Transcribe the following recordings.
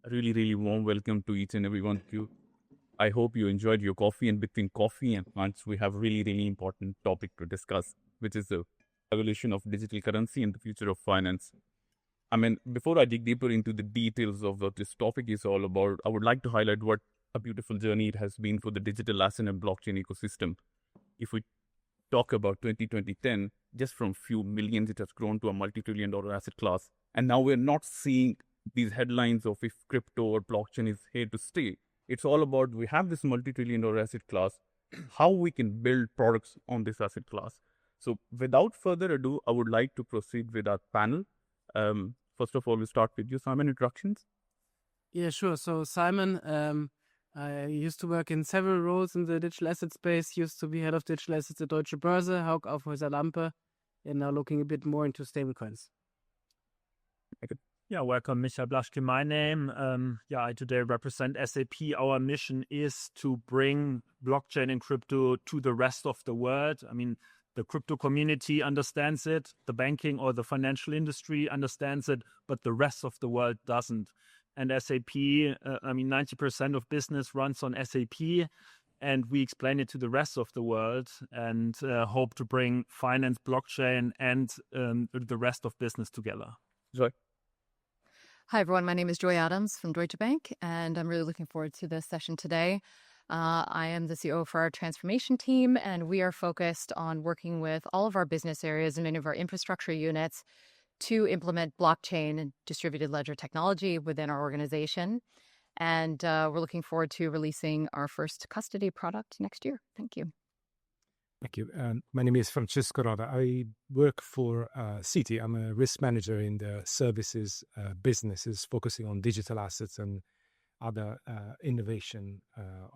A really, really warm welcome to each and every one of you. I hope you enjoyed your coffee, and between coffee and lunch, we have a really, really important topic to discuss, which is the evolution of digital currency and the future of finance. I mean, before I dig deeper into the details of what this topic is all about, I would like to highlight what a beautiful journey it has been for the digital asset and blockchain ecosystem. If we talk about 2010, just from few millions, it has grown to a multi-trillion dollar asset class. And now we're not seeing these headlines of if crypto or blockchain is here to stay. It's all about we have this multi-trillion dollar asset class, how we can build products on this asset class. So without further ado, I would like to proceed with our panel. First of all, we'll start with you, Simon, introductions. Yeah, sure. So Simon, I used to work in several roles in the digital asset space, used to be head of digital assets at Deutsche Börse, Hauptaufhäuser Lampe, and now looking a bit more into stablecoins. Yeah, welcome, Michael Blaschke. My name. I today represent SAP. Our mission is to bring blockchain and crypto to the rest of the world. I mean, the crypto community understands it, the banking or the financial industry understands it, but the rest of the world doesn't. And SAP, 90% of business runs on SAP, and we explain it to the rest of the world and hope to bring finance, blockchain, and the rest of business together. Joy. Hi, everyone. My name is Joy Adams from Deutsche Bank, and I'm really looking forward to this session today. I am the CEO for our transformation team, and we are focused on working with all of our business areas and many of our infrastructure units to implement blockchain and distributed ledger technology within our organization. And we're looking forward to releasing our first custody product next year. Thank you. Thank you. My name is Francesco Roda. I work for Citi. I'm a risk manager in the services businesses, focusing on digital assets and other innovation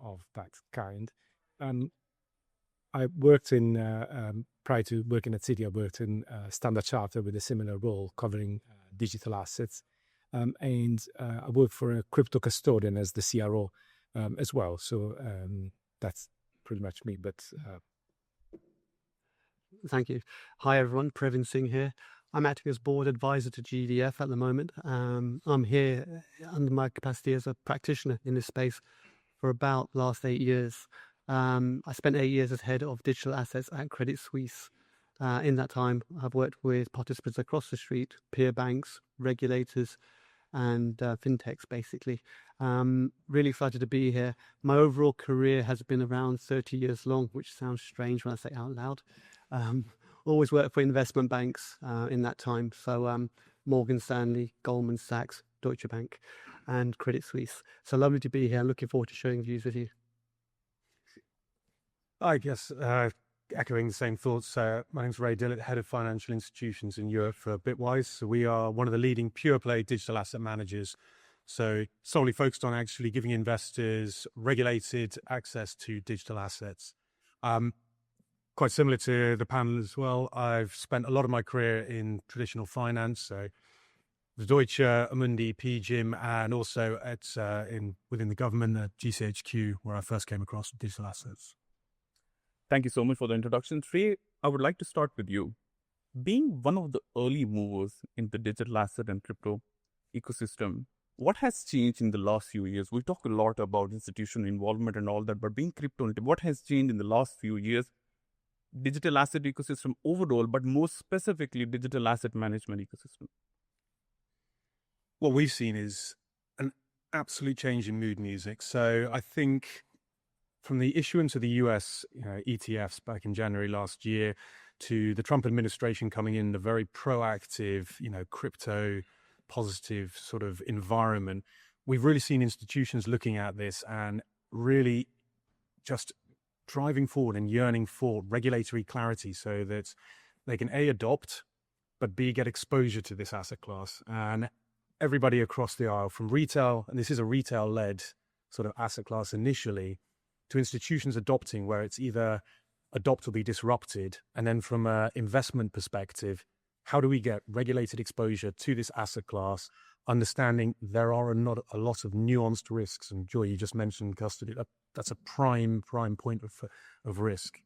of that kind. I worked in, prior to working at Citi, I worked in Standard Chartered with a similar role covering digital assets. And I work for a crypto custodian as the CRO as well. So that's pretty much me. But Thank you. Hi, everyone. Previn Singh here. I'm acting as board advisor to GDF at the moment. I'm here under my capacity as a practitioner in this space for about the last 8 years. I spent 8 years as head of digital assets at Credit Suisse. In that time, I've worked with participants across the street, peer banks, regulators, and fintechs, basically. Really excited to be here. My overall career has been around 30 years long, which sounds strange when I say it out loud. Always worked for investment banks in that time. So Morgan Stanley, Goldman Sachs, Deutsche Bank, and Credit Suisse. So lovely to be here. Looking forward to sharing views with you. I guess echoing the same thoughts, my name's Ray Dillett, Head of Financial Institutions in Europe for Bitwise. So we are one of the leading pure play digital asset managers. So solely focused on actually giving investors regulated access to digital assets. Quite similar to the panel as well, I've spent a lot of my career in traditional finance, so the Deutsche, Amundi, PGIM, and also within the government at GCHQ, where I first came across digital assets. Thank you so much for the introduction. Trey, I would like to start with you. Being one of the early movers in the digital asset and crypto ecosystem, what has changed in the last few years? We talk a lot about institutional involvement and all that, but being crypto, what has changed in the last few years? Digital asset ecosystem overall, but more specifically digital asset management ecosystem. What we've seen is an absolute change in mood music. So I think from the issuance of the US ETFs back in January last year to the Trump administration coming in, a very proactive, crypto positive sort of environment, we've really seen institutions looking at this and really just driving forward and yearning for regulatory clarity so that they can A, adopt, but B, get exposure to this asset class. And everybody across the aisle, from retail, and this is a retail-led sort of asset class initially, to institutions adopting where it's either adopt or be disrupted. And then from an investment perspective, how do we get regulated exposure to this asset class, understanding there are not a lot of nuanced risks. And Joy, you just mentioned custody. That's a prime point of risk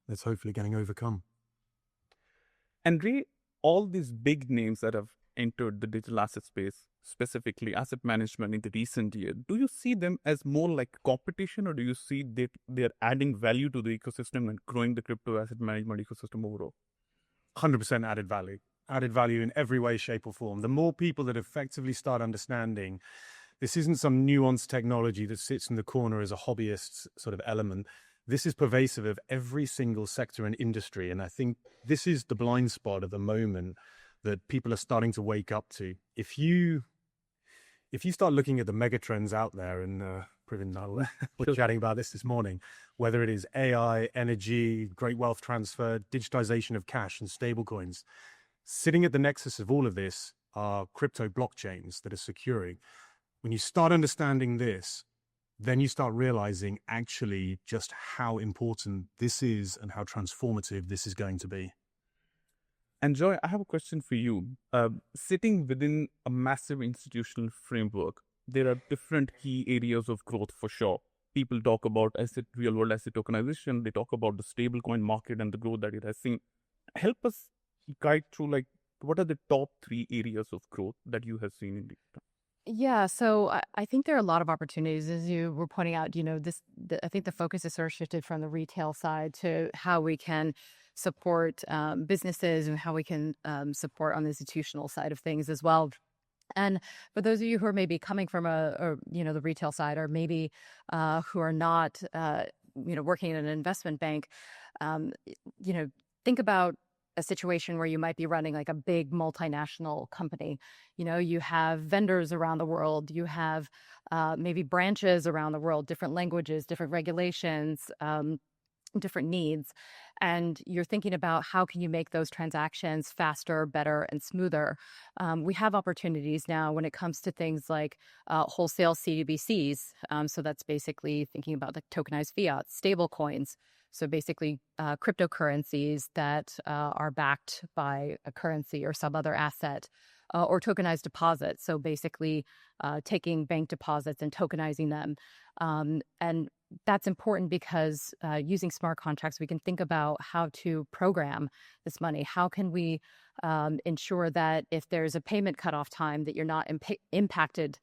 that's hopefully getting overcome. And Ray, all these big names that have entered the digital asset space, specifically asset management in the recent year, do you see them as more like competition, or do you see that they're adding value to the ecosystem and growing the crypto asset management ecosystem overall? 100% added value in every way, shape, or form. The more people that effectively start understanding this isn't some nuanced technology that sits in the corner as a hobbyist sort of element. This is pervasive of every single sector and industry. And I think this is the blind spot at the moment that people are starting to wake up to. If you start looking at the mega trends out there, and Pravin and I were chatting about this morning, whether it is AI, energy, great wealth transfer, digitization of cash and stablecoins, sitting at the nexus of all of this are crypto blockchains that are securing. When you start understanding this, then you start realizing actually just how important this is and how transformative this is going to be. And Joy, I have a question for you. Sitting within a massive institutional framework, there are different key areas of growth for sure. People talk about real world asset tokenization. They talk about the stablecoin market and the growth that it has seen. Help us guide through, like, what are the top 3 areas of growth that you have seen in the Yeah, so I think there are a lot of opportunities, as you were pointing out. I think the focus is sort of shifted from the retail side to how we can support businesses and how we can support on the institutional side of things as well. And for those of you who are maybe coming from the retail side, or maybe who are not, working in an investment bank, think about a situation where you might be running like a big multinational company. You have vendors around the world, you have maybe branches around the world, different languages, different regulations, different needs. And you're thinking about how can you make those transactions faster, better, and smoother. We have opportunities now when it comes to things like wholesale CBDCs. So that's basically thinking about the tokenized fiat, stablecoins. So basically cryptocurrencies that are backed by a currency or some other asset, or tokenized deposits. So basically taking bank deposits and tokenizing them. And that's important because using smart contracts, we can think about how to program this money. How can we ensure that if there's a payment cutoff time, that you're not impacted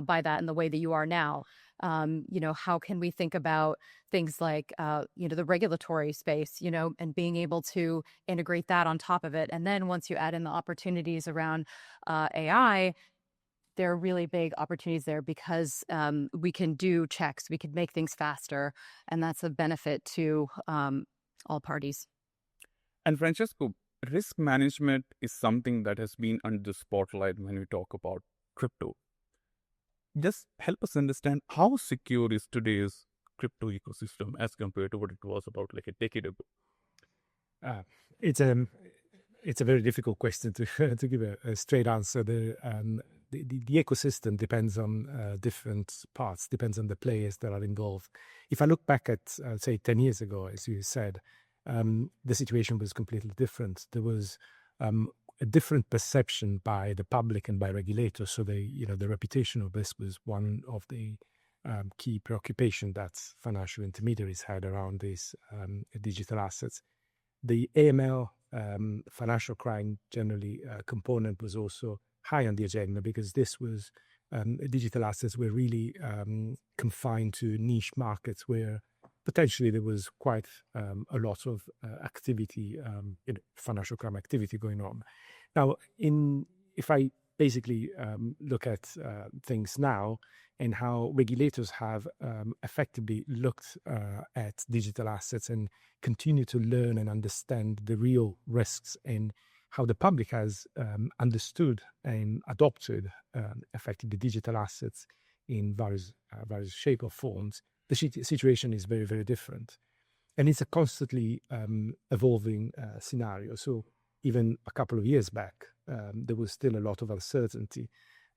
by that in the way that you are now? How can we think about things like, the regulatory space, and being able to integrate that on top of it. And then once you add in the opportunities around AI, there are really big opportunities there because we can do checks, we can make things faster, and that's a benefit to all parties. And Francesco, risk management is something that has been under the spotlight when we talk about crypto. Just help us understand how secure is today's crypto ecosystem as compared to what it was about like a decade ago? It's a very difficult question to give a straight answer. The ecosystem depends on different parts, depends on the players that are involved. If I look back at, say, 10 years ago, as you said, the situation was completely different. There was a different perception by the public and by regulators. So the reputation of this was one of the key preoccupation that financial intermediaries had around these digital assets. The AML, financial crime generally component, was also high on the agenda because this was digital assets were really confined to niche markets where potentially there was quite a lot of activity, financial crime activity going on. Now, if I basically look at things now and how regulators have effectively looked at digital assets and continue to learn and understand the real risks and how the public has understood and adopted effectively digital assets in various shape or forms, the situation is very, very different. And it's a constantly evolving scenario. So even a couple of years back, there was still a lot of uncertainty.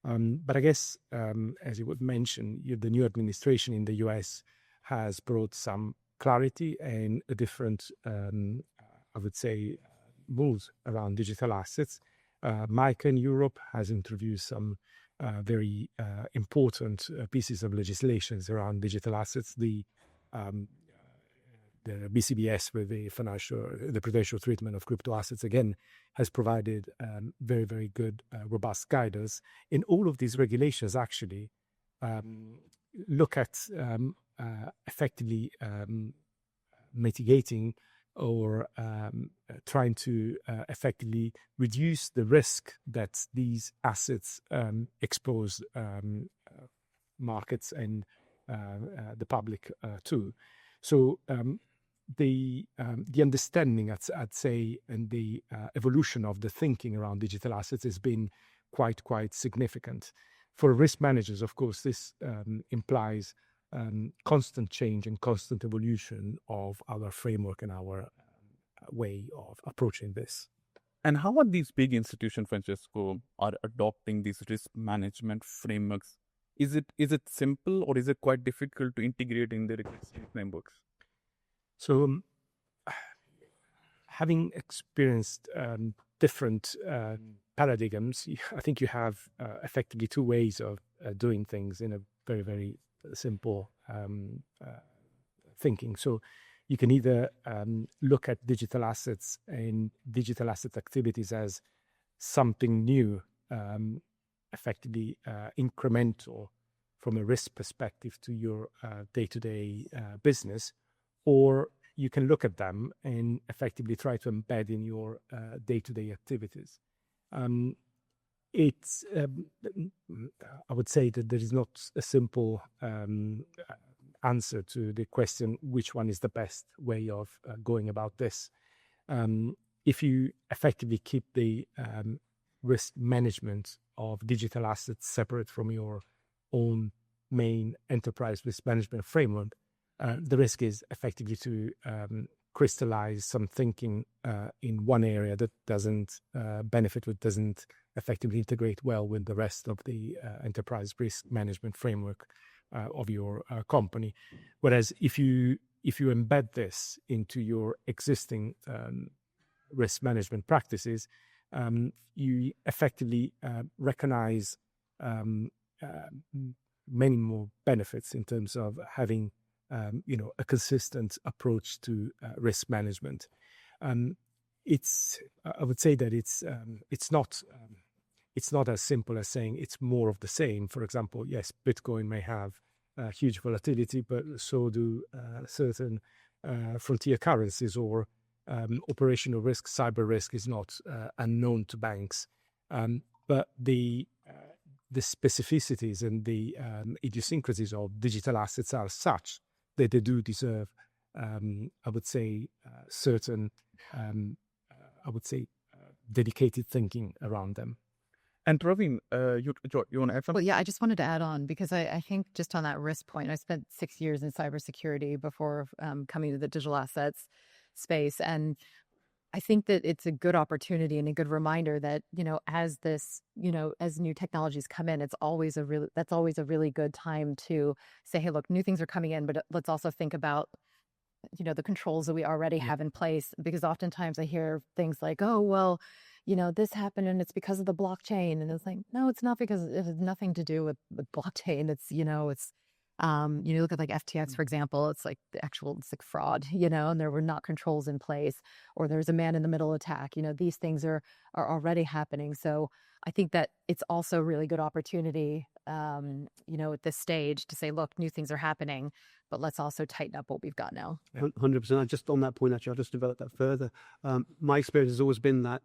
But I guess, as you would mention, the new administration in the US has brought some clarity and a different, I would say, rules around digital assets. MiCA in Europe has introduced some very important pieces of legislation around digital assets. The the BCBS with the prudential treatment of crypto assets, again, has provided very, very good, robust guidance. In all of these regulations, actually, look at effectively mitigating or trying to effectively reduce the risk that these assets expose markets and the public to. So the understanding, I'd say, and the evolution of the thinking around digital assets has been quite significant. For risk managers, of course, this implies constant change and constant evolution of our framework and our way of approaching this. And how are these big institutions, Francesco, are adopting these risk management frameworks? Is it simple, or is it quite difficult to integrate in their existing frameworks? So, having experienced different paradigms, I think you have effectively two ways of doing things in a very, very simple thinking. So you can either look at digital assets and digital asset activities as something new, effectively incremental from a risk perspective to your day-to-day business, or you can look at them and effectively try to embed in your day-to-day activities. It's I would say that there is not a simple answer to the question which one is the best way of going about this. If you effectively keep the risk management of digital assets separate from your own main enterprise risk management framework, the risk is effectively to crystallize some thinking in one area that doesn't doesn't effectively integrate well with the rest of the enterprise risk management framework of your company. Whereas if you embed this into your existing risk management practices, you effectively recognize many more benefits in terms of having a consistent approach to risk management. I would say that it's not as simple as saying it's more of the same. For example, yes, Bitcoin may have huge volatility, but so do certain frontier currencies, or operational risk, cyber risk is not unknown to banks. But the specificities and the idiosyncrasies of digital assets are such that they do deserve, I would say, certain, dedicated thinking around them. And Praveen, you want to add something? Well, yeah, I just wanted to add on, because I think just on that risk point, I spent 6 years in cybersecurity before coming to the digital assets space. And I think that it's a good opportunity and a good reminder that, as new technologies come in, that's always a really good time to say, hey, look, new things are coming in, but let's also think about, the controls that we already have in place. Because oftentimes I hear things like, oh, well, this happened and it's because of the blockchain. And it's like, no, it's not, because it has nothing to do with blockchain. It's, you look at like FTX, for example, it's like it's like fraud, and there were not controls in place, or there's a man in the middle attack. These things are already happening. So I think that it's also a really good opportunity, at this stage to say, look, new things are happening, but let's also tighten up what we've got now. 100%. Just on that point, actually, I'll just develop that further. My experience has always been that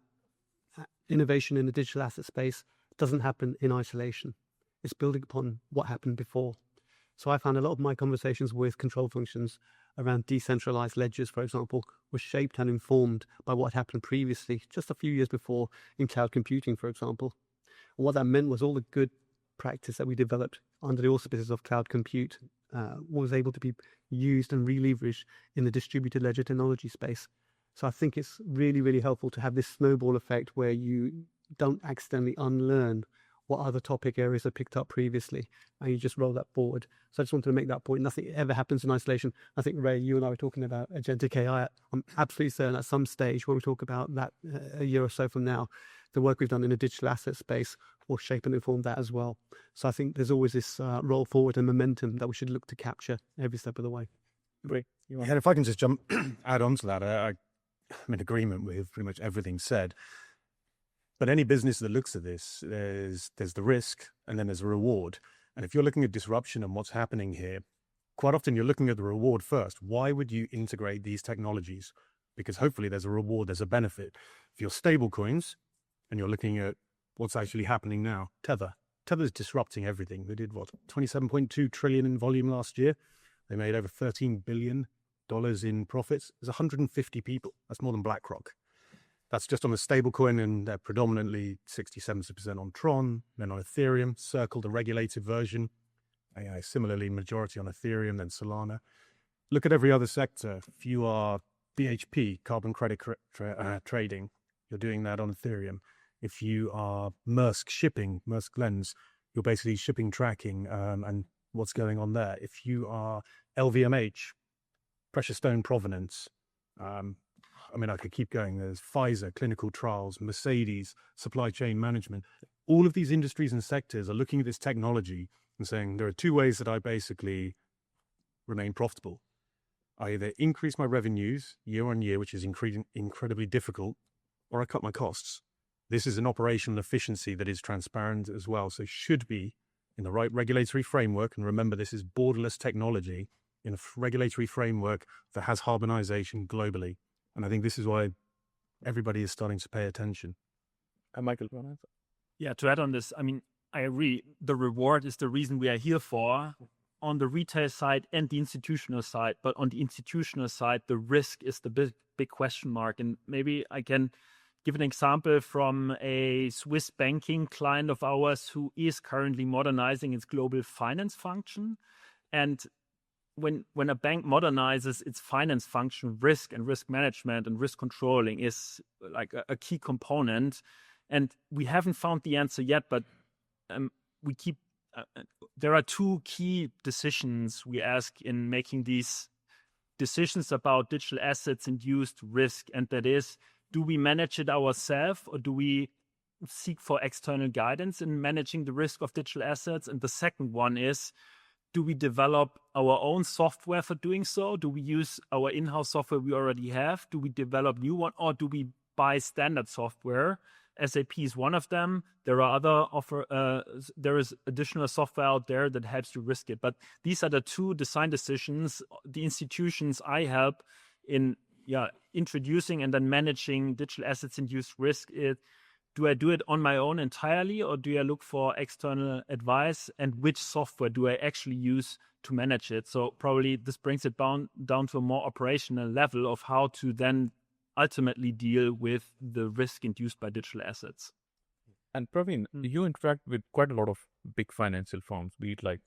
innovation in the digital asset space doesn't happen in isolation. It's building upon what happened before. So I found a lot of my conversations with control functions around decentralized ledgers, for example, were shaped and informed by what happened previously, just a few years before, in cloud computing, for example. And what that meant was all the good practice that we developed under the auspices of cloud compute was able to be used and re-leveraged in the distributed ledger technology space. So I think it's really, really helpful to have this snowball effect where you don't accidentally unlearn what other topic areas are picked up previously, and you just roll that forward. So I just wanted to make that point. Nothing ever happens in isolation. I think, Ray, you and I were talking about agentic AI. I'm absolutely certain at some stage when we talk about that a year or so from now, the work we've done in the digital asset space will shape and inform that as well. So I think there's always this roll forward and momentum that we should look to capture every step of the way. Great. Yeah, and if I can just add on to that, I'm in agreement with pretty much everything said. But any business that looks at this, there's the risk and then there's a reward. And if you're looking at disruption and what's happening here, quite often you're looking at the reward first. Why would you integrate these technologies? Because hopefully there's a reward, there's a benefit. If you're stablecoins and you're looking at what's actually happening now, Tether's disrupting everything. They did what, 27.2 trillion in volume last year. They made over $13 billion in profits. There's 150 people. That's more than BlackRock. That's just on the stablecoin, and they're predominantly 60-70% on Tron, then on Ethereum, Circle, the regulated version. AI, similarly, majority on Ethereum, then Solana. Look at every other sector. If you are BHP, carbon credit trading, you're doing that on Ethereum. If you are Maersk shipping, Maersk Lens, you're basically shipping tracking and what's going on there. If you are LVMH, precious stone provenance, I mean, I could keep going. There's Pfizer, clinical trials, Mercedes, supply chain management. All of these industries and sectors are looking at this technology and saying, there are two ways that I basically remain profitable. I either increase my revenues year on year, which is incredibly difficult, or I cut my costs. This is an operational efficiency that is transparent as well. So should be in the right regulatory framework. And remember, this is borderless technology in a regulatory framework that has harmonization globally. And I think this is why everybody is starting to pay attention. Michael, do you want to answer? Yeah, to add on this, I mean, I agree. The reward is the reason we are here for on the retail side and the institutional side. But on the institutional side, the risk is the big question mark. And maybe I can give an example from a Swiss banking client of ours who is currently modernizing its global finance function. And when a bank modernizes its finance function, risk and risk management and risk controlling is like a key component. And we haven't found the answer yet, but we keep. There are two key decisions we ask in making these decisions about digital assets induced risk, and that is, do we manage it ourselves or do we seek for external guidance in managing the risk of digital assets? And the second one is, do we develop our own software for doing so? Do we use our in-house software we already have? Do we develop new one, or do we buy standard software? SAP is one of them. There are there is additional software out there that helps you risk it. But these are the two design decisions the institutions I help in introducing and then managing digital assets induced risk. Do I do it on my own entirely, or do I look for external advice? And which software do I actually use to manage it? So probably this brings it down to a more operational level of how to then ultimately deal with the risk induced by digital assets. And Praveen, you interact with quite a lot of big financial firms, be it like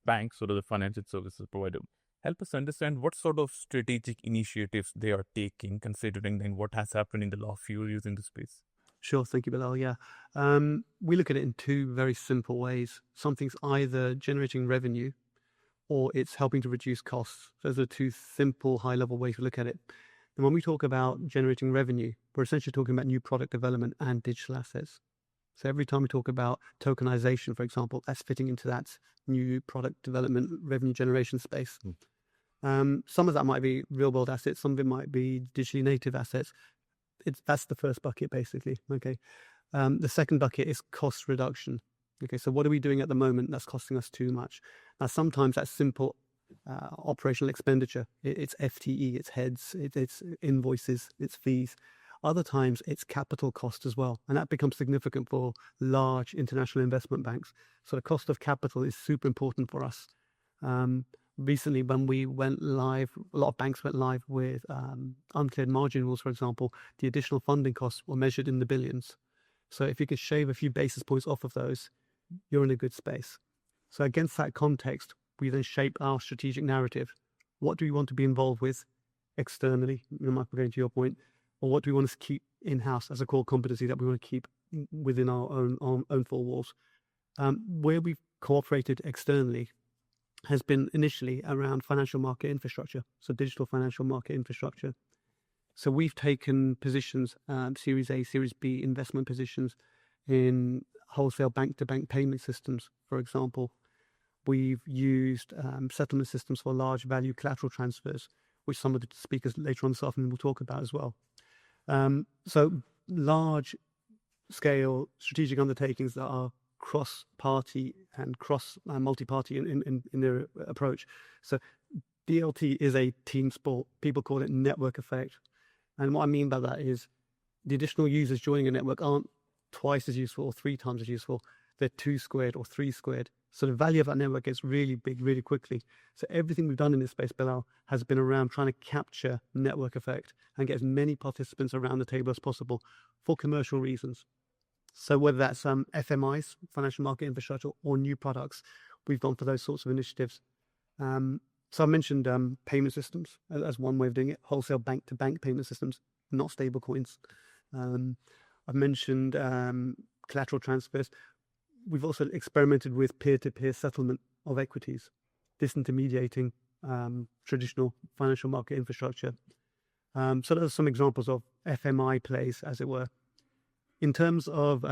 banks or the financial services provider. Help us understand what sort of strategic initiatives they are taking, considering then what has happened in the last few years in the space. Sure, thank you, Bilal. Yeah, we look at it in two very simple ways. Something's either generating revenue or it's helping to reduce costs. Those are two simple, high-level ways to look at it. And when we talk about generating revenue, we're essentially talking about new product development and digital assets. So every time we talk about tokenization, for example, that's fitting into that new product development, revenue generation space. Some of that might be real-world assets. Some of it might be digitally native assets. That's the first bucket, basically. Okay. The second bucket is cost reduction. Okay. So what are we doing at the moment that's costing us too much? Now, sometimes that's simple operational expenditure. It's FTE, it's heads, it's invoices, it's fees. Other times it's capital cost as well. And that becomes significant for large international investment banks. So the cost of capital is super important for us. Recently, when we went live, a lot of banks went live with uncleared margin rules, for example, the additional funding costs were measured in the billions. So if you could shave a few basis points off of those, you're in a good space. So against that context, we then shape our strategic narrative. What do we want to be involved with externally, Michael, going to your point, or what do we want to keep in-house as a core competency that we want to keep within our own four walls? Where we've cooperated externally has been initially around financial market infrastructure, so digital financial market infrastructure. So we've taken positions, Series A, Series B investment positions in wholesale bank-to-bank payment systems, for example. We've used settlement systems for large value collateral transfers, which some of the speakers later on this afternoon will talk about as well. So large scale strategic undertakings that are cross-party and multi-party in their approach. So DLT is a team sport. People call it network effect. And what I mean by that is the additional users joining a network aren't twice as useful or 3 times as useful. They're 2 squared or 3 squared. So the value of that network gets really big, really quickly. So everything we've done in this space, Bilal, has been around trying to capture network effect and get as many participants around the table as possible for commercial reasons. So whether that's FMIs, financial market infrastructure, or new products, we've gone for those sorts of initiatives. So I mentioned payment systems as one way of doing it, wholesale bank-to-bank payment systems, not stablecoins. I've mentioned collateral transfers. We've also experimented with peer-to-peer settlement of equities, disintermediating traditional financial market infrastructure. So those are some examples of FMI plays, as it were. In terms of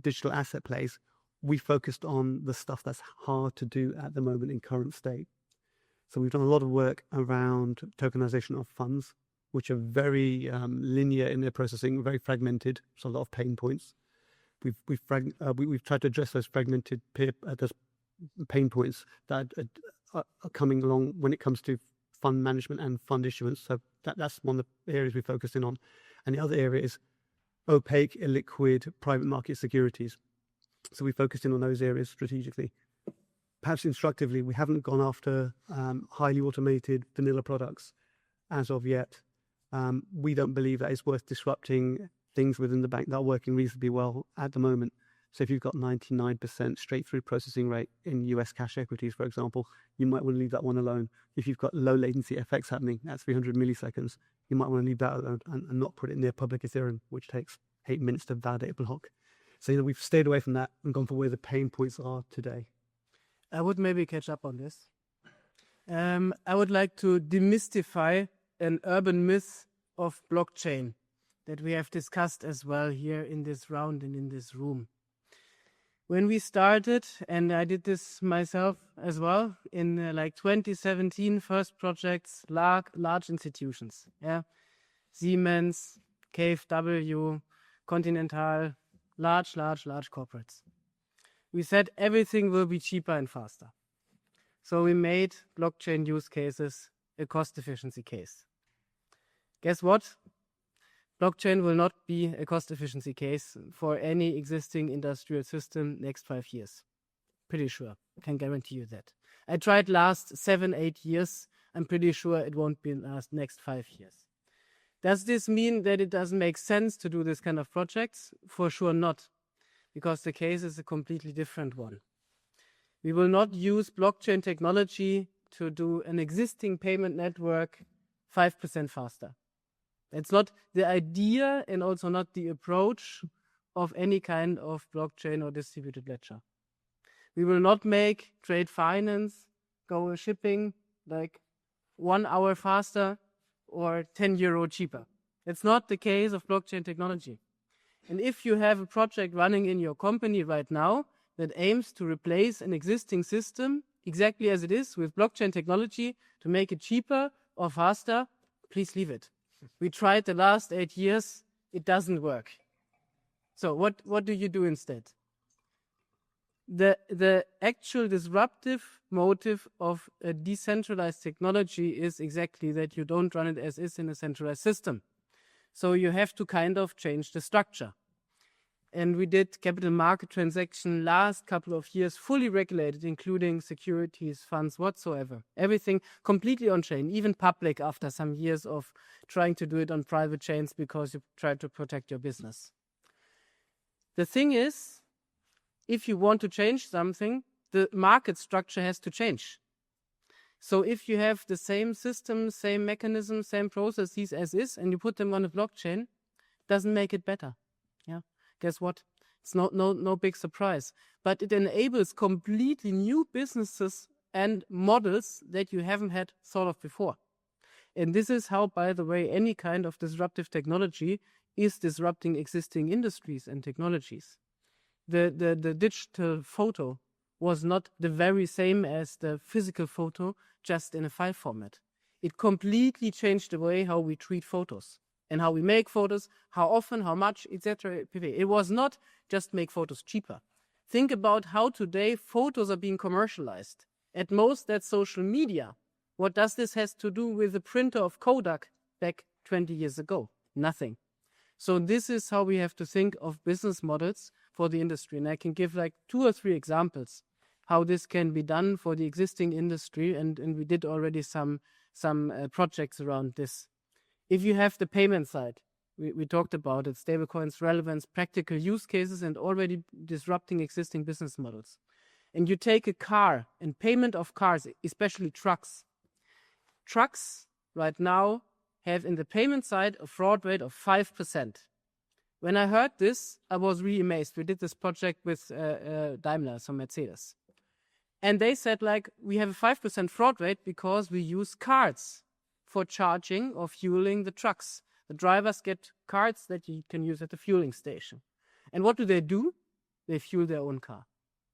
digital asset plays, we focused on the stuff that's hard to do at the moment in current state. So we've done a lot of work around tokenization of funds, which are very linear in their processing, very fragmented, so a lot of pain points. We've tried to address those fragmented those pain points that are coming along when it comes to fund management and fund issuance. So that's one of the areas we focus in on. And the other area is opaque, illiquid, private market securities. So we focused in on those areas strategically. Perhaps instructively, we haven't gone after highly automated vanilla products as of yet. We don't believe that it's worth disrupting things within the bank that are working reasonably well at the moment. So if you've got 99% straight-through processing rate in US cash equities, for example, you might want to leave that one alone. If you've got low latency FX happening at 300 milliseconds, you might want to leave that alone and not put it near public Ethereum, which takes 8 minutes to validate a block. So we've stayed away from that and gone for where the pain points are today. I would maybe catch up on this. I would like to demystify an urban myth of blockchain that we have discussed as well here in this round and in this room. When we started, and I did this myself as well, in like 2017, first projects, large institutions, Siemens, KfW, Continental, large corporates. We said everything will be cheaper and faster. So we made blockchain use cases a cost efficiency case. Guess what? Blockchain will not be a cost efficiency case for any existing industrial system next 5 years. Pretty sure. I can guarantee you that. I tried last 7-8 years. I'm pretty sure it won't be next 5 years. Does this mean that it doesn't make sense to do this kind of projects? For sure not, because the case is a completely different one. We will not use blockchain technology to do an existing payment network 5% faster. It's not the idea and also not the approach of any kind of blockchain or distributed ledger. We will not make trade finance go shipping like 1 hour faster or 10 euro cheaper. It's not the case of blockchain technology. And if you have a project running in your company right now that aims to replace an existing system exactly as it is with blockchain technology to make it cheaper or faster, please leave it. We tried the last 8 years, it doesn't work. So what do you do instead? The actual disruptive motive of a decentralized technology is exactly that you don't run it as is in a centralized system. So you have to kind of change the structure. And we did capital market transaction last couple of years fully regulated, including securities, funds, whatsoever. Everything completely on chain, even public after some years of trying to do it on private chains because you try to protect your business. The thing is, if you want to change something, the market structure has to change. So if you have the same system, same mechanism, same processes as is, and you put them on a blockchain, doesn't make it better. Yeah. Guess what? It's no big surprise. But it enables completely new businesses and models that you haven't had thought of before. And this is how, by the way, any kind of disruptive technology is disrupting existing industries and technologies. The digital photo was not the very same as the physical photo, just in a file format. It completely changed the way how we treat photos and how we make photos, how often, how much, etc. It was not just make photos cheaper. Think about how today photos are being commercialized. At most, that's social media. What does this has to do with the printer of Kodak back 20 years ago? Nothing. So this is how we have to think of business models for the industry. And I can give like 2 or 3 examples how this can be done for the existing industry. And we did already some projects around this. If you have the payment side, we talked about it, stablecoins, relevance, practical use cases, and already disrupting existing business models. And you take a car and payment of cars, especially trucks. Trucks right now have in the payment side a fraud rate of 5%. When I heard this, I was really amazed. We did this project with Daimler, so Mercedes. And they said, like, we have a 5% fraud rate because we use cards for charging or fueling the trucks. The drivers get cards that you can use at the fueling station. And what do? They fuel their own car.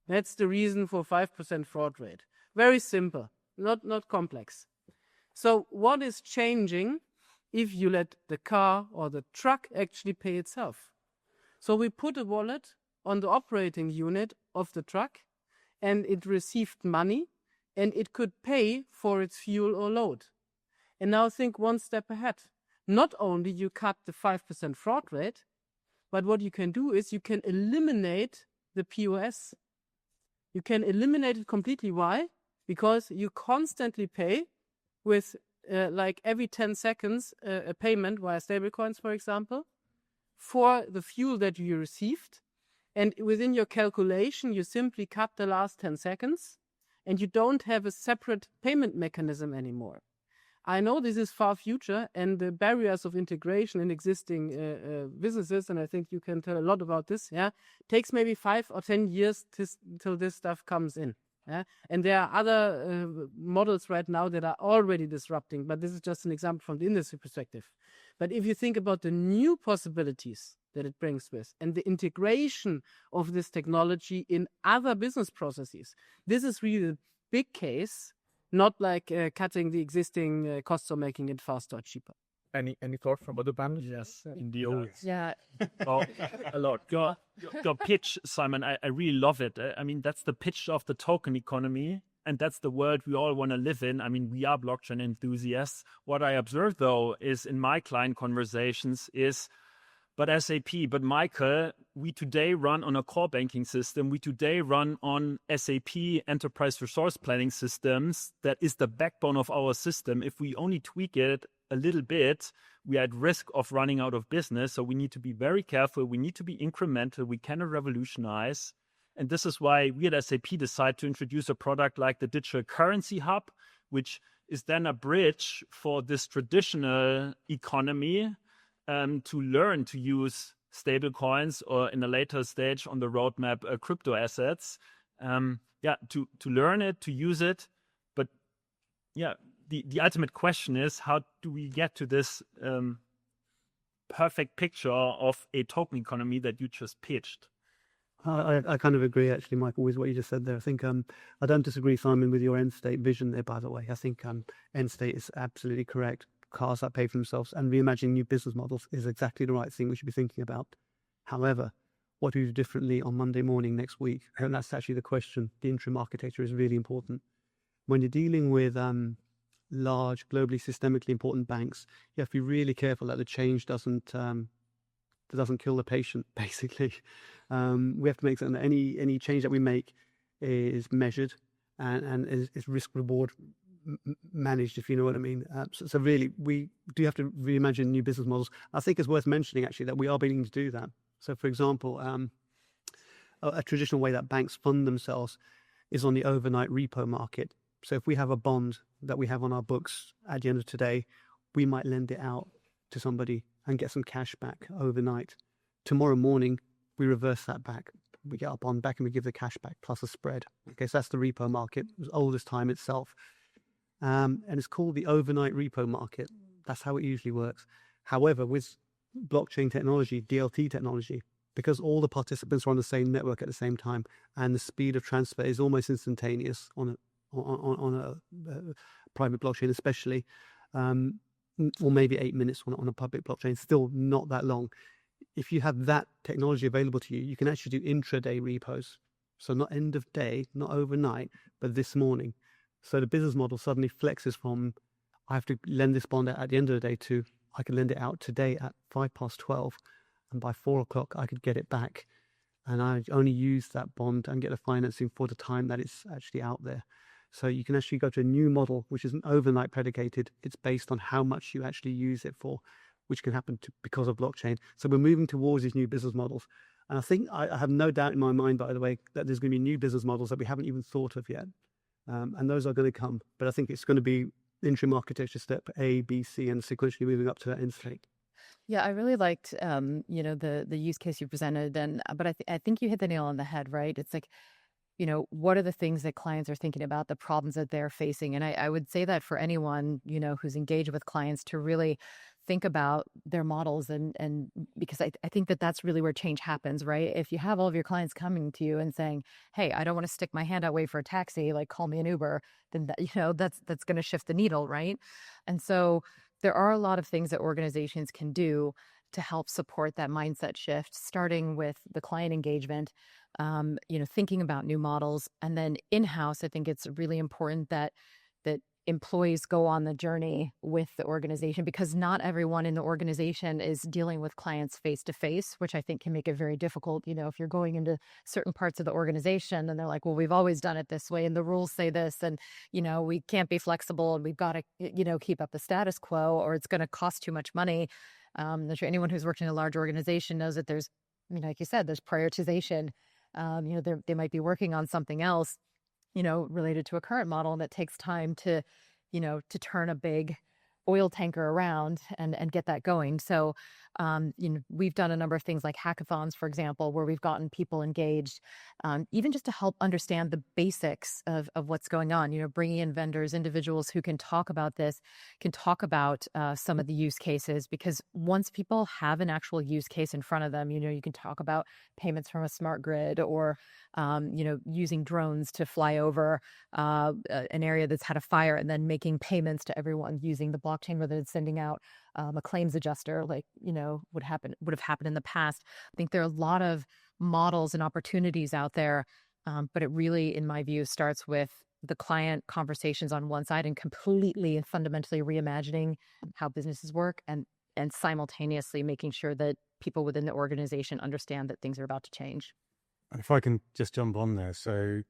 That's the reason for 5% fraud rate. Very simple, not complex. So what is changing if you let the car or the truck actually pay itself? So we put a wallet on the operating unit of the truck, and it received money, and it could pay for its fuel or load. And now think one step ahead. Not only you cut the 5% fraud rate, but what you can do is you can eliminate the POS. You can eliminate it completely. Why? Because you constantly pay with like every 10 seconds a payment via stablecoins, for example, for the fuel that you received. And within your calculation, you simply cut the last 10 seconds and you don't have a separate payment mechanism anymore. I know this is far future, and the barriers of integration in existing businesses, and I think you can tell a lot about this, takes maybe 5 or 10 years till this stuff comes in. And there are other models right now that are already disrupting, but this is just an example from the industry perspective. But if you think about the new possibilities that it brings with and the integration of this technology in other business processes, this is really a big case, not like cutting the existing costs or making it faster or cheaper. Any thought from other panelists? Yes, in the audience. Yeah. Oh, a lot. Your pitch, Simon, I really love it. I mean, that's the pitch of the token economy, and that's the world we all want to live in. I mean, we are blockchain enthusiasts. What I observe, though, is in my client conversations is, but SAP, but Michael, we today run on a core banking system. We today run on SAP enterprise resource planning systems. That is the backbone of our system. If we only tweak it a little bit, we are at risk of running out of business. So we need to be very careful. We need to be incremental. We cannot revolutionize. And this is why we at SAP decide to introduce a product like the Digital Currency Hub, which is then a bridge for this traditional economy to learn to use stablecoins, or in a later stage on the roadmap, crypto assets. To learn it, to use it. But the ultimate question is, how do we get to this perfect picture of a token economy that you just pitched? I kind of agree, actually, Michael, with what you just said there. I think I don't disagree, Simon, with your end state vision there, by the way. I think end state is absolutely correct. Cars that pay for themselves and reimagining new business models is exactly the right thing we should be thinking about. However, what do we do differently on Monday morning next week? And that's actually the question. The interim architecture is really important. When you're dealing with large, globally, systemically important banks, you have to be really careful that the change doesn't kill the patient, basically. We have to make certain that any change that we make is measured and is risk-reward managed, if you know what I mean. So really, we do have to reimagine new business models. I think it's worth mentioning, actually, that we are beginning to do that. So, for example, a traditional way that banks fund themselves is on the overnight repo market. So if we have a bond that we have on our books at the end of today, we might lend it out to somebody and get some cash back overnight. Tomorrow morning, we reverse that back. We get our bond back and we give the cash back plus a spread. Okay, so that's the repo market. It was old as time itself. And it's called the overnight repo market. That's how it usually works. However, with blockchain technology, DLT technology, because all the participants are on the same network at the same time, and the speed of transfer is almost instantaneous on a private blockchain, especially, or maybe 8 minutes on a public blockchain. Still not that long. If you have that technology available to you, you can actually do intraday repos. So not end of day, not overnight, but this morning. So the business model suddenly flexes from, I have to lend this bond at the end of the day, to I can lend it out today at 12:05, and by 4 o'clock I could get it back. And I only use that bond and get the financing for the time that it's actually out there. So you can actually go to a new model, which isn't overnight predicated. It's based on how much you actually use it for, which can happen because of blockchain. So we're moving towards these new business models. And I think I have no doubt in my mind, by the way, that there's going to be new business models that we haven't even thought of yet. And those are going to come. But I think it's going to be interim architecture step A, B, C, and sequentially moving up to that end state. Yeah, I really liked, the use case you presented, but I think you hit the nail on the head, right? It's like, what are the things that clients are thinking about, the problems that they're facing? And I would say that for anyone, who's engaged with clients, to really think about their models, and because I think that that's really where change happens, right? If you have all of your clients coming to you and saying, hey, I don't want to stick my hand out, wait for a taxi, like call me an Uber, then that's going to shift the needle, right? And so there are a lot of things that organizations can do to help support that mindset shift, starting with the client engagement, thinking about new models. And then in-house, I think it's really important that employees go on the journey with the organization, because not everyone in the organization is dealing with clients face to face, which I think can make it very difficult. If you're going into certain parts of the organization and they're like, well, we've always done it this way and the rules say this, and, we can't be flexible and we've got to, keep up the status quo, or it's going to cost too much money. I'm sure anyone who's worked in a large organization knows that there's, like you said, there's prioritization. They might be working on something else, related to a current model, and that takes time to turn a big oil tanker around and get that going. So, we've done a number of things like hackathons, for example, where we've gotten people engaged, even just to help understand the basics of what's going on, bringing in vendors, individuals who can talk about this, can talk about some of the use cases, because once people have an actual use case in front of them, you can talk about payments from a smart grid, or, using drones to fly over an area that's had a fire and then making payments to everyone using the blockchain, rather than sending out a claims adjuster, like, would have happened in the past. I think there are a lot of models and opportunities out there, but it really, in my view, starts with the client conversations on one side, and completely and fundamentally reimagining how businesses work, and simultaneously making sure that people within the organization understand that things are about to change. If I can just jump on there. So,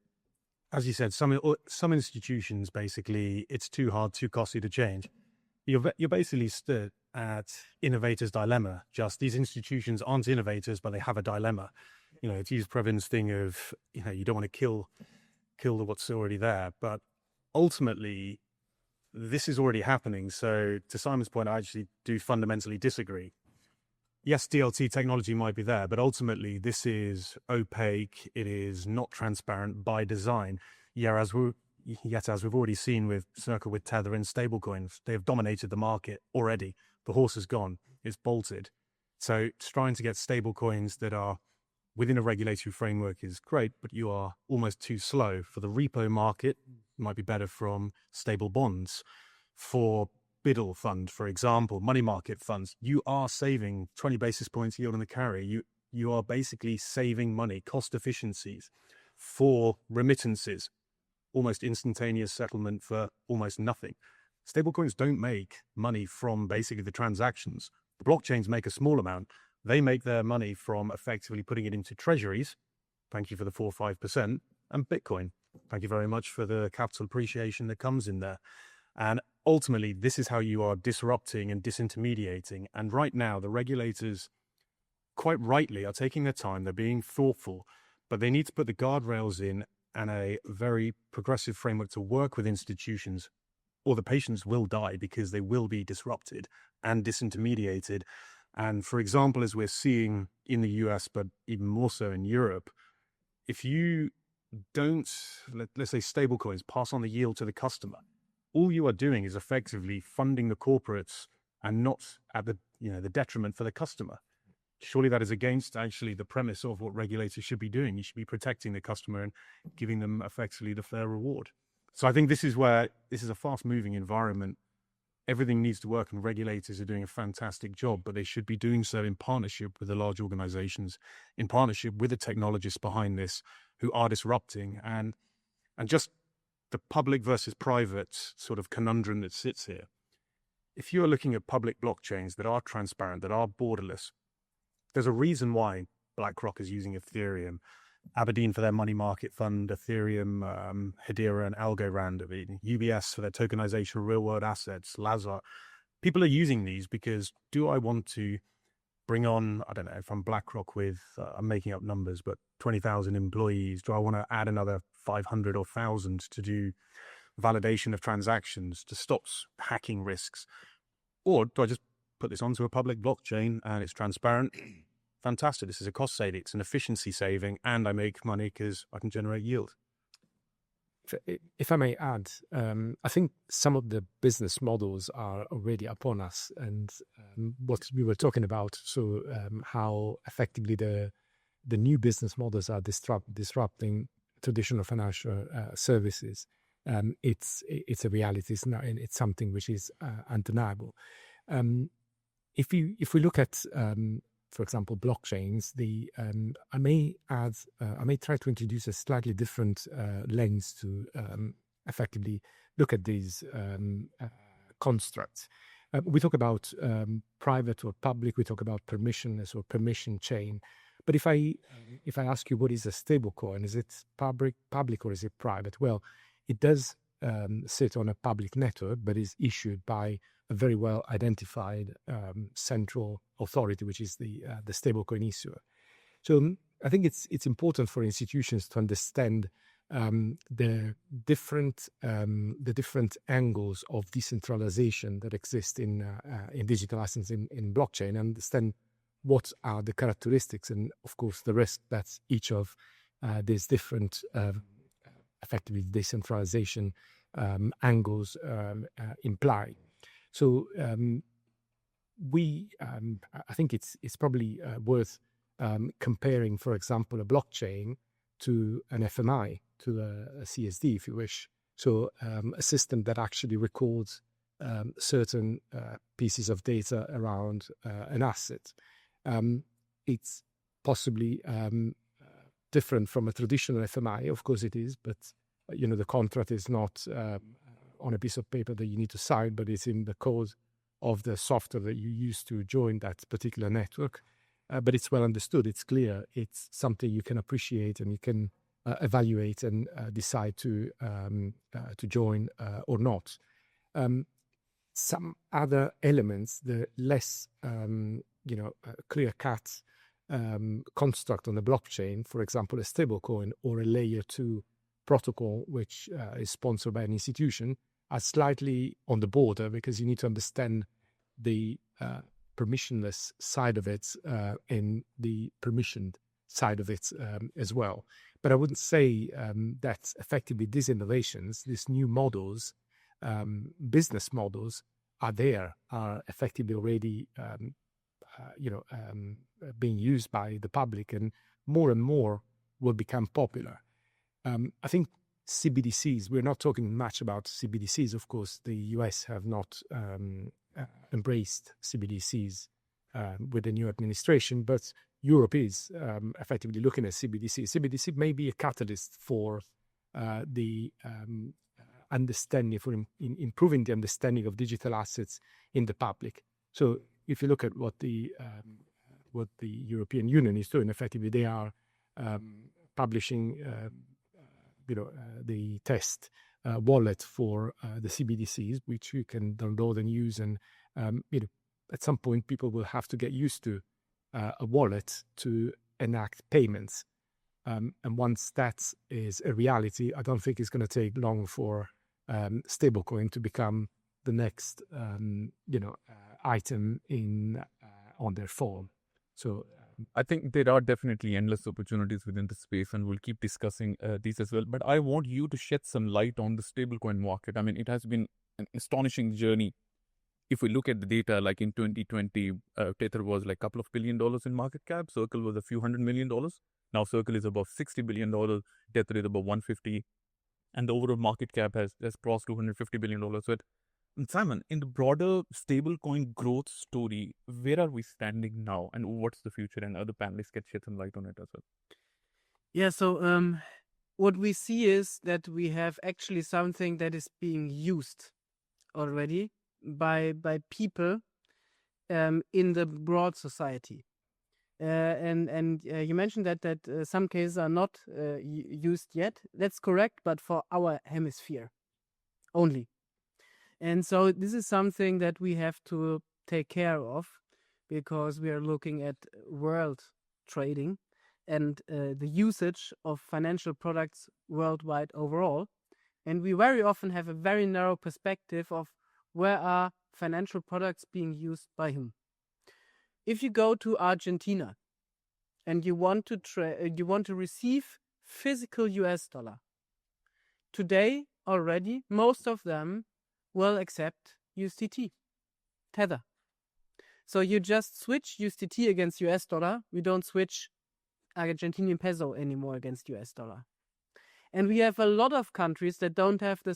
as you said, some institutions, basically, it's too hard, too costly to change. You're basically stood at innovators' dilemma. Just these institutions aren't innovators, but they have a dilemma. To use Previn's thing of, you don't want to kill what's already there. But ultimately, this is already happening. So to Simon's point, I actually do fundamentally disagree. Yes, DLT technology might be there, but ultimately this is opaque. It is not transparent by design. Yet as we've already seen with Circle, with Tether and stablecoins, they have dominated the market already. The horse is gone. It's bolted. So trying to get stablecoins that are within a regulatory framework is great, but you are almost too slow. For the repo market, it might be better from stable bonds. For Biddle fund, for example, money market funds, you are saving 20 basis points yield on the carry. You are basically saving money, cost efficiencies. For remittances, almost instantaneous settlement for almost nothing. Stablecoins don't make money from basically the transactions. The blockchains make a small amount. They make their money from effectively putting it into treasuries. Thank you for the 4 or 5%. And Bitcoin. Thank you very much for the capital appreciation that comes in there. And ultimately, this is how you are disrupting and disintermediating. And right now, the regulators, quite rightly, are taking their time. They're being thoughtful, but they need to put the guardrails in and a very progressive framework to work with institutions, or the patients will die because they will be disrupted and disintermediated. And for example, as we're seeing in the US, but even more so in Europe, if you don't, let's say stablecoins, pass on the yield to the customer, all you are doing is effectively funding the corporates and not at the detriment for the customer. surely that is against actually the premise of what regulators should be doing. You should be protecting the customer and giving them effectively the fair reward. So I think this is where this is a fast-moving environment. Everything needs to work, and regulators are doing a fantastic job, but they should be doing so in partnership with the large organizations, in partnership with the technologists behind this who are disrupting, and just the public versus private sort of conundrum that sits here. If you're looking at public blockchains that are transparent, that are borderless, there's a reason why BlackRock is using Ethereum, Aberdeen for their money market fund, Ethereum, Hedera, and Algorand, UBS for their tokenization of real-world assets, Lazar. People are using these because, do I want to bring on, I don't know, if I'm BlackRock with, I'm making up numbers, but 20,000 employees, do I want to add another 500 or 1,000 to do validation of transactions to stop hacking risks? Or do I just put this onto a public blockchain and it's transparent? Fantastic. This is a cost saving, it's an efficiency saving, and I make money because I can generate yield. If I may add, I think some of the business models are already upon us, and what we were talking about, so how effectively the new business models are disrupting traditional financial services. It's a reality. It's something which is undeniable. If we look at for example, blockchains, I may try to introduce a slightly different lens to effectively look at these constructs. We talk about private or public. We talk about permissionless or permission chain. But if I ask you what is a stablecoin, is it public or is it private? Well, it does sit on a public network, but is issued by a very well identified central authority, which is the stablecoin issuer. So I think it's important for institutions to understand the different angles of decentralization that exist in digital assets in blockchain, and understand what are the characteristics and, of course, the risk that each of these different effectively decentralization angles imply. So I think it's probably worth comparing, for example, a blockchain to an FMI, to a CSD, if you wish. So a system that actually records certain pieces of data around an asset. It's possibly different from a traditional FMI. Of course it is, but the contract is not on a piece of paper that you need to sign, but it's in the code of the software that you use to join that particular network. But it's well understood, it's clear, it's something you can appreciate and you can evaluate and decide to join or not. Some other elements, the less clear-cut construct on the blockchain, for example, a stablecoin or a layer 2 protocol, which is sponsored by an institution, are slightly on the border, because you need to understand the permissionless side of it and the permissioned side of it as well. But I wouldn't say that effectively these innovations, these new models, business models are effectively already being used by the public, and more will become popular. I think CBDCs, we're not talking much about CBDCs. Of course, the US have not embraced CBDCs with the new administration, but Europe is effectively looking at CBDC. CBDC may be a catalyst for the understanding, for improving the understanding of digital assets in the public. So if you look at what the European Union is doing, effectively they are publishing the test wallet for the CBDCs, which you can download and use. And at some point, people will have to get used to a wallet to enact payments. And once that is a reality, I don't think it's going to take long for stablecoin to become the next item on their phone. So I think there are definitely endless opportunities within the space, and we'll keep discussing these as well. But I want you to shed some light on the stablecoin market. I mean, it has been an astonishing journey if we look at the data, like in 2020, Tether was like a couple of $1 billion in market cap. Circle was a few $100 million. Now Circle is above $60 billion. Tether is above 150. And the overall market cap has crossed $250 billion. So Simon, in the broader stablecoin growth story, where are we standing now and what's the future? And other panelists can shed some light on it as well. Yeah, so what we see is that we have actually something that is being used already by people in the broad society. And you mentioned that some cases are not used yet. That's correct, but for our hemisphere only. And so this is something that we have to take care of because we are looking at world trading and the usage of financial products worldwide overall. And we very often have a very narrow perspective of where are financial products being used by whom. If you go to Argentina and you want to receive physical US dollar, today already most of them will accept USDT, Tether. So you just switch USDT against US dollar. We don't switch Argentinian peso anymore against US dollar. And we have a lot of countries that don't have the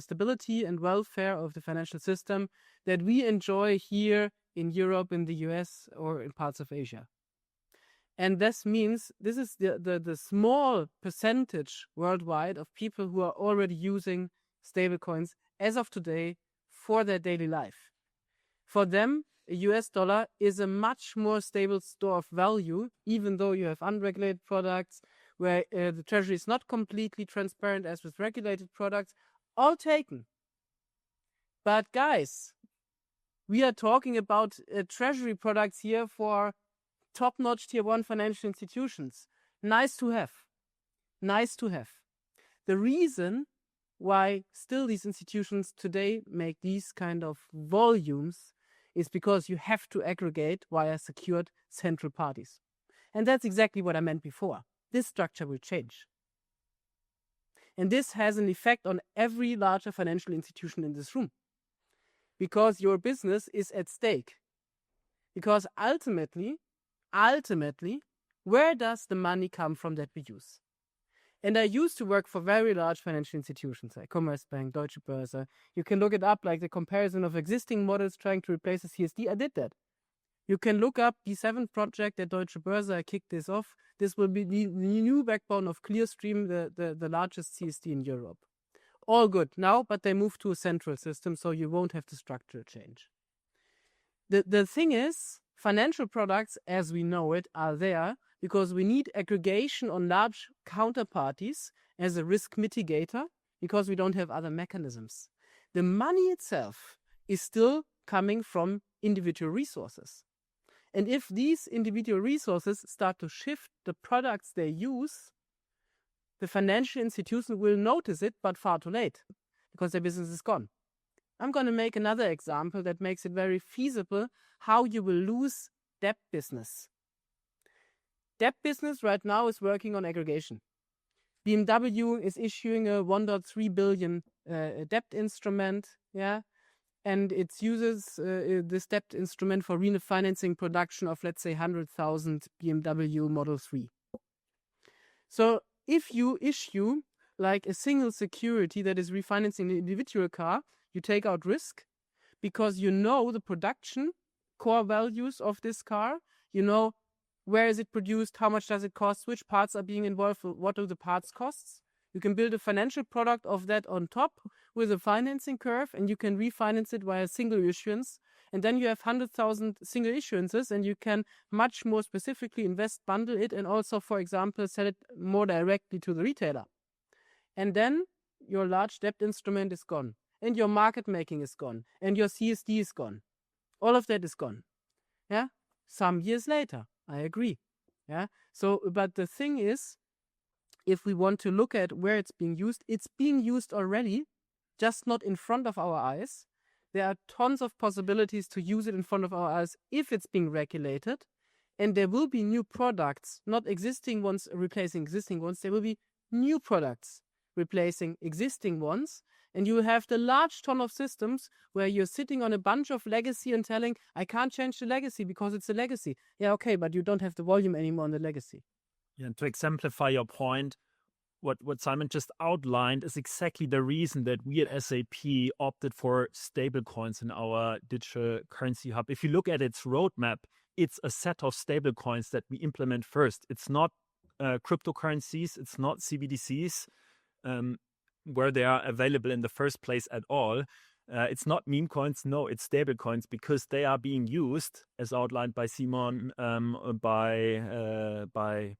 stability and welfare of the financial system that we enjoy here in Europe, in the US, or in parts of Asia. And this means this is the small percentage worldwide of people who are already using stablecoins as of today for their daily life. For them, a US dollar is a much more stable store of value, even though you have unregulated products where the treasury is not completely transparent as with regulated products, all taken. But guys, we are talking about treasury products here for top-notch tier 1 financial institutions. Nice to have. Nice to have. The reason why still these institutions today make these kind of volumes is because you have to aggregate via secured central parties. And that's exactly what I meant before. This structure will change. And this has an effect on every larger financial institution in this room. Because your business is at stake. Because ultimately, where does the money come from that we use? And I used to work for very large financial institutions like Commerzbank, Deutsche Börse. You can look it up, like the comparison of existing models trying to replace a CSD. I did that. You can look up the 7th project at Deutsche Börse. I kicked this off. This will be the new backbone of Clearstream, the largest CSD in Europe. All good now, but they move to a central system, so you won't have the structural change. The thing is, financial products, as we know it, are there because we need aggregation on large counterparties as a risk mitigator because we don't have other mechanisms. The money itself is still coming from individual resources. And if these individual resources start to shift the products they use, the financial institution will notice it, but far too late because their business is gone. I'm going to make another example that makes it very feasible how you will lose debt business. Debt business right now is working on aggregation. BMW is issuing a 1.3 billion debt instrument, and it uses this debt instrument for refinancing production of, let's say, 100,000 BMW Model 3. So if you issue like a single security that is refinancing an individual car, you take out risk because you know the production core values of this car, you know where is it produced, how much does it cost, which parts are being involved, what are the parts costs. You can build a financial product of that on top with a financing curve, and you can refinance it via single issuance. And then you have 100,000 single issuances, and you can much more specifically invest, bundle it, and also, for example, sell it more directly to the retailer. And then your large debt instrument is gone, and your market making is gone, and your CSD is gone. All of that is gone. Yeah, some years later, I agree. Yeah. So, but the thing is, if we want to look at where it's being used already, just not in front of our eyes. There are tons of possibilities to use it in front of our eyes if it's being regulated. And there will be new products, not existing ones replacing existing ones. There will be new products replacing existing ones. And you have the large ton of systems where you're sitting on a bunch of legacy and telling, I can't change the legacy because it's a legacy. Yeah, okay, but you don't have the volume anymore on the legacy. Yeah, and to exemplify your point, what Simon just outlined is exactly the reason that we at SAP opted for stablecoins in our digital currency hub. If you look at its roadmap, it's a set of stablecoins that we implement first. It's not cryptocurrencies, it's not CBDCs, where they are available in the first place at all. It's not meme coins, no, it's stable coins, because they are being used, as outlined by Simon, by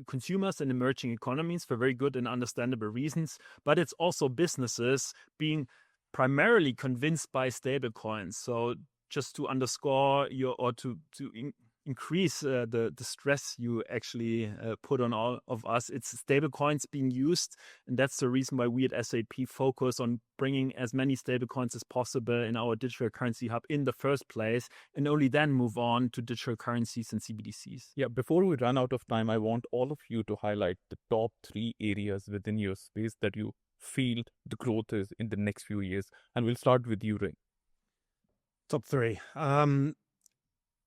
consumers in emerging economies for very good and understandable reasons. But it's also businesses being primarily convinced by stable coins. So just to underscore increase the stress you actually put on all of us, it's stable coins being used, and that's the reason why we at SAP focus on bringing as many stable coins as possible in our digital currency hub in the first place, and only then move on to digital currencies and CBDCs. Yeah, before we run out of time, I want all of you to highlight the top 3 areas within your space that you feel the growth is in the next few years, and we'll start with you, Ray. Top 3.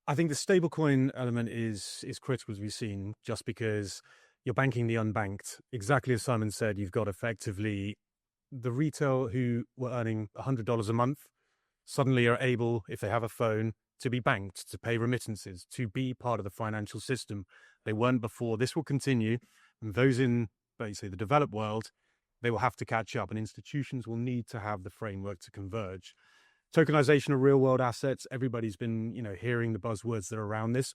I think the stablecoin element is critical, as we've seen, just because you're banking the unbanked. Exactly as Simon said, you've got effectively the retail who were earning $100 a month suddenly are able, if they have a phone, to be banked, to pay remittances, to be part of the financial system. They weren't before. This will continue. And those in, basically, the developed world, they will have to catch up, and institutions will need to have the framework to converge. Tokenization of real world assets. Everybody's been, hearing the buzzwords that are around this.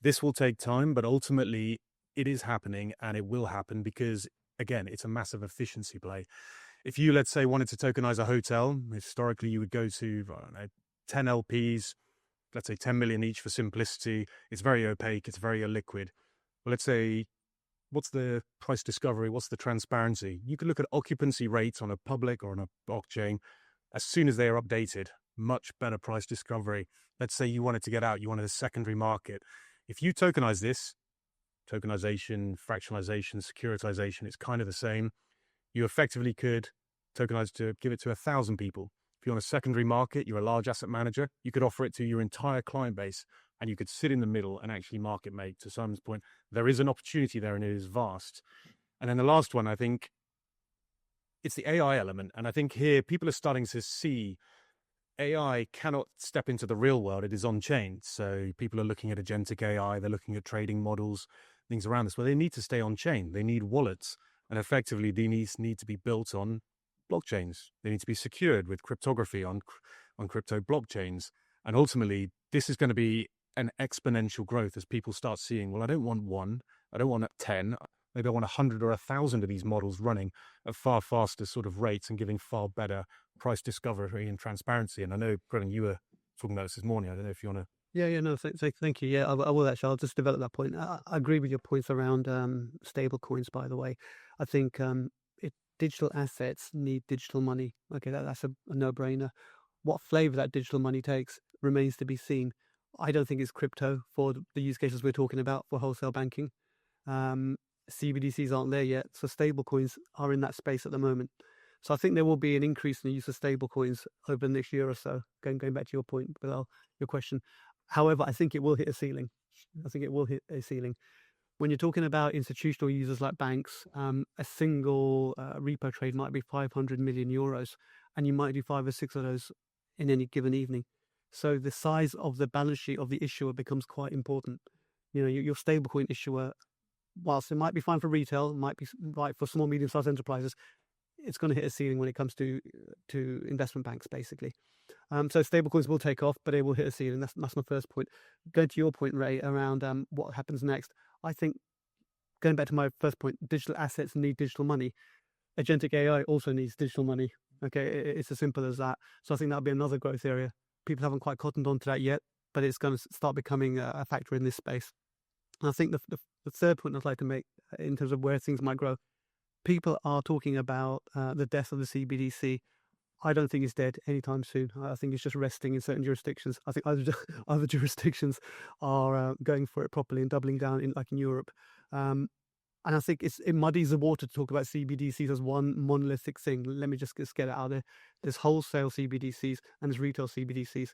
This will take time, but ultimately it is happening, and it will happen because, again, it's a massive efficiency play. If you, let's say, wanted to tokenize a hotel, historically you would go to 10 LPs, let's say 10 million each for simplicity. It's very opaque. It's very illiquid. Well, let's say, what's the price discovery? What's the transparency? You could look at occupancy rates on a public or on a blockchain. As soon as they are updated, much better price discovery. Let's say you wanted to get out, you wanted a secondary market. If you tokenize this, tokenization, fractionalization, securitization, it's kind of the same. You effectively could tokenize to give it to 1,000 people. If you're on a secondary market, you're a large asset manager, you could offer it to your entire client base, and you could sit in the middle and actually market make. To Simon's point, there is an opportunity there, and it is vast. And then the last one, I think, it's the AI element. And I think here people are starting to see AI cannot step into the real world. It is on chain. So people are looking at agentic AI. They're looking at trading models, things around this. Well, they need to stay on chain. They need wallets. And effectively, these need to be built on blockchains. They need to be secured with cryptography on crypto blockchains. And ultimately, this is going to be an exponential growth as people start seeing, well, I don't want one. I don't want 10. Maybe I want 100 or 1,000 of these models running at far faster sort of rates and giving far better price discovery and transparency. And I know, Brennan, you were talking about this morning. I don't know if you want to. No, thank you. Yeah, I will actually. I'll just develop that point. I agree with your points around stable coins, by the way. I think digital assets need digital money. Okay, that's a no-brainer. What flavor that digital money takes remains to be seen. I don't think it's crypto for the use cases we're talking about for wholesale banking. CBDCs aren't there yet, so stablecoins are in that space at the moment. So I think there will be an increase in the use of stablecoins over the next year or so. Going back to your point, Bilal, your question. However, I think it will hit a ceiling. When you're talking about institutional users like banks, a single repo trade might be 500 million euros, and you might do 5 or 6 of those in any given evening. So the size of the balance sheet of the issuer becomes quite important. Your stablecoin issuer, whilst it might be fine for retail, might be right for small, medium-sized enterprises, it's going to hit a ceiling when it comes to investment banks, basically. So stablecoins will take off, but it will hit a ceiling. That's my first point. Going to your point, Ray, around what happens next, I think, going back to my first point, digital assets need digital money. Agentic AI also needs digital money. Okay, it's as simple as that. So I think that'll be another growth area. People haven't quite cottoned on to that yet, but it's going to start becoming a factor in this space. And I think the third point I'd like to make in terms of where things might grow, people are talking about the death of the CBDC. I don't think it's dead anytime soon. I think it's just resting in certain jurisdictions. I think other jurisdictions are going for it properly and doubling down, like in Europe. And I think it muddies the water to talk about CBDCs as one monolithic thing. Let me just get it out there. There's wholesale CBDCs and there's retail CBDCs.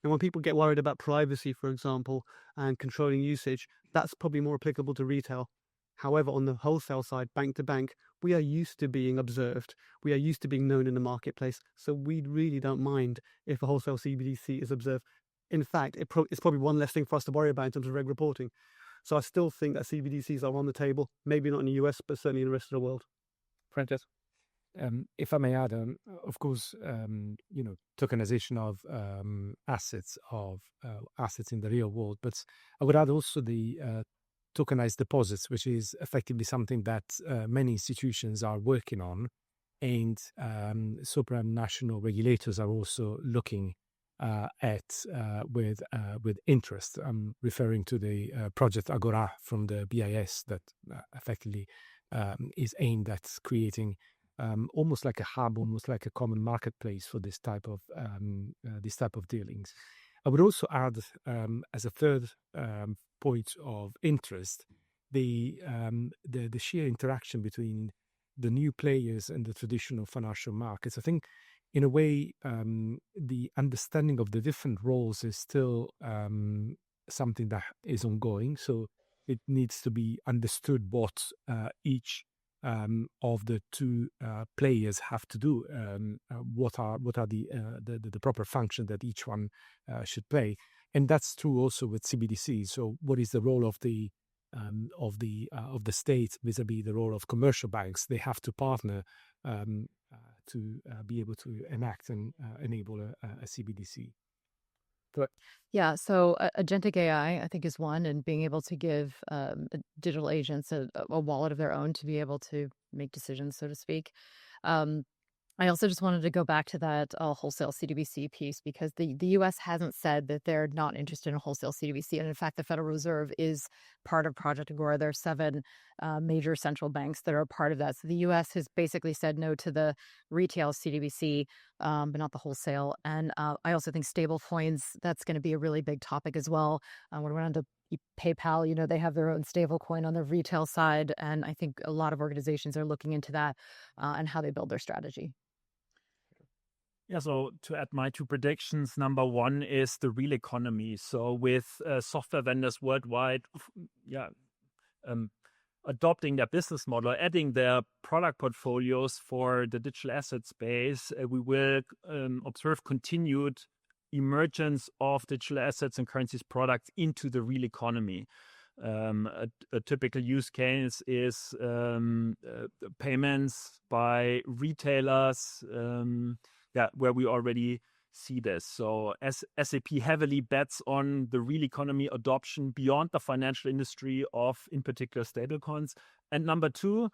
And when people get worried about privacy, for example, and controlling usage, that's probably more applicable to retail. However, on the wholesale side, bank to bank, we are used to being observed. We are used to being known in the marketplace. So we really don't mind if a wholesale CBDC is observed. In fact, it's probably one less thing for us to worry about in terms of reg reporting. So I still think that CBDCs are on the table, maybe not in the US, but certainly in the rest of the world. Francesco? If I may add, of course, tokenization of assets in the real world, but I would add also the tokenized deposits, which is effectively something that many institutions are working on, and supranational regulators are also looking at with interest. I'm referring to the project Agora from the BIS that effectively is aimed at creating almost like a hub, almost like a common marketplace for this type of dealings. I would also add, as a third point of interest, the sheer interaction between the new players and the traditional financial markets. I think, in a way, the understanding of the different roles is still something that is ongoing. So it needs to be understood what each of the two players have to do. What are the proper function that each one should play, and that's true also with CBDCs. So what is the role of the state vis-a-vis the role of commercial banks? They have to partner to be able to enact and enable a CBDC. Yeah, so agentic AI, I think, is one, and being able to give digital agents a wallet of their own to be able to make decisions, so to speak. I also just wanted to go back to that wholesale CDBC piece, because the U.S. hasn't said that they're not interested in wholesale CDBC. And in fact, the Federal Reserve is part of Project Agora. There are 7 major central banks that are part of that. So the U.S. has basically said no to the retail CDBC, but not the wholesale. And I also think stablecoins, that's going to be a really big topic as well. When we're on to PayPal, they have their own stablecoin on the retail side. And I think a lot of organizations are looking into that and how they build their strategy. Yeah, so to add my 2 predictions, number 1 is the real economy. So with software vendors worldwide, adopting their business model, adding their product portfolios for the digital asset space, we will observe continued emergence of digital assets and currencies products into the real economy. A typical use case is payments by retailers, where we already see this. So as SAP heavily bets on the real economy adoption beyond the financial industry of, in particular, stablecoins. And number 2,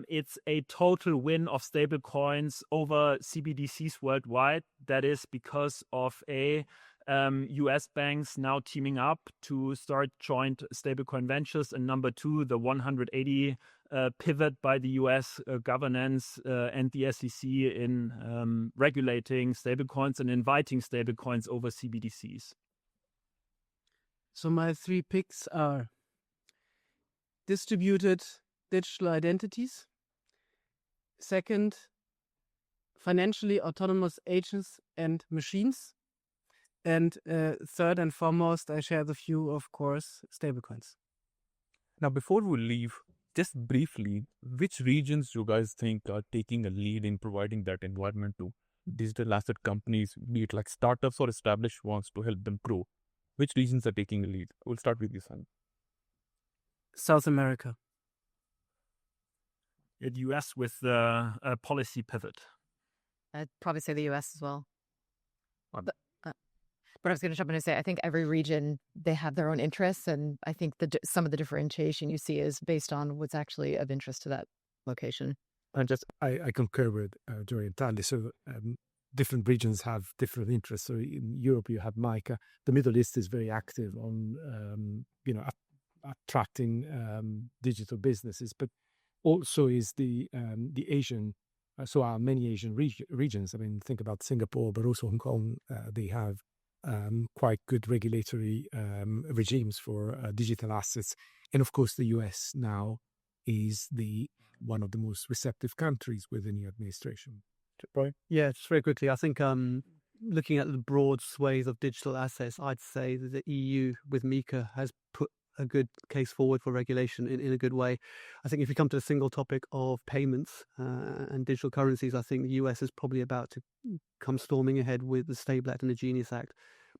it's a total win of stablecoins over CBDCs worldwide. That is because of US banks now teaming up to start joint stablecoin ventures, and number 2, the 180 pivot by the US governance and the SEC in regulating stablecoins and inviting stablecoins over CBDCs. So my 3 picks are distributed digital identities. Second, financially autonomous agents and machines. And third and foremost, I share the view, of course, stablecoins. Now, before we leave, just briefly, which regions do you guys think are taking a lead in providing that environment to digital asset companies, be it like startups or established ones, to help them grow? Which regions are taking a lead? We'll start with you, Simon. South America. The US with the policy pivot. I'd probably say the US as well. But I was going to jump in and say, I think every region, they have their own interests. And I think some of the differentiation you see is based on what's actually of interest to that location. And I concur with Joy entirely. So different regions have different interests. So in Europe, you have MICA. The Middle East is very active on, attracting digital businesses, but also is the Asian. So are many Asian regions. I mean, think about Singapore, but also Hong Kong. They have quite good regulatory regimes for digital assets. And of course, the US now is one of the most receptive countries with the new administration. Right. Yeah, just very quickly, I think looking at the broad swathe of digital assets, I'd say that the EU with MiCA has put a good case forward for regulation in a good way. I think if you come to the single topic of payments and digital currencies, I think the US is probably about to come storming ahead with the Stable Act and the Genius Act.